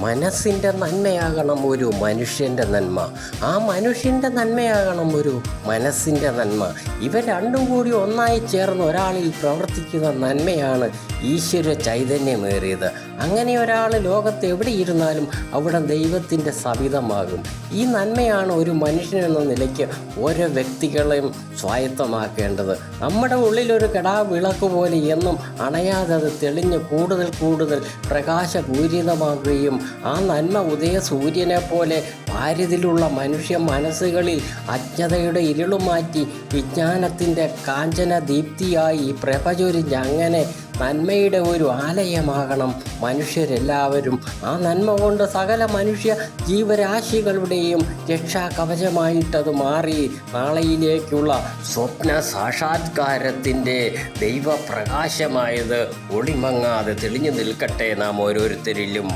മനസ്സിൻ്റെ നന്മയാകണം ഒരു മനുഷ്യൻ്റെ നന്മ, ആ മനുഷ്യൻ്റെ നന്മയാകണം ഒരു മനസ്സിൻ്റെ നന്മ. ഇവ രണ്ടും കൂടി ഒന്നായി ചേർന്ന് ഒരാളിൽ പ്രവർത്തിക്കുന്ന നന്മയാണ് ഈശ്വര ചൈതന്യമേറിയത്. അങ്ങനെ ഒരാൾ ലോകത്ത് എവിടെ ഇരുന്നാലും അവിടെ ദൈവത്തിൻ്റെ സവിധമാകും. ഈ നന്മയാണ് ഒരു മനുഷ്യനെന്ന നിലയ്ക്ക് ഓരോ വ്യക്തികളെയും സ്വായത്തമാക്കേണ്ടത്. നമ്മുടെ ഉള്ളിലൊരു വിളക്ക് പോലെ എന്നും അണയാതെ അത് തെളിഞ്ഞ് കൂടുതൽ കൂടുതൽ പ്രകാശപൂരിതമാകുകയും ആ നന്മ ഉദയ സൂര്യനെ പോലെ ഭാരതിലുള്ള മനുഷ്യ മനസ്സുകളിൽ അജ്ഞതയുടെ ഇരുളുമാറ്റി വിജ്ഞാനത്തിൻ്റെ കാഞ്ചന ദീപ്തിയായി പ്രഭചൊരിഞ്ഞ് അങ്ങനെ നന്മയുടെ ഒരു ആലയമാകണം മനുഷ്യരെല്ലാവരും. ആ നന്മ കൊണ്ട് സകല മനുഷ്യ ജീവരാശികളുടെയും രക്ഷാകവചമായിട്ടത് മാറി നാളെയിലേക്കുള്ള സ്വപ്ന സാക്ഷാത്കാരത്തിൻ്റെ ദൈവപ്രകാശമായത് ഒളിമങ്ങാതെ തെളിഞ്ഞു നിൽക്കട്ടെ നാം ഓരോരുത്തരിലും.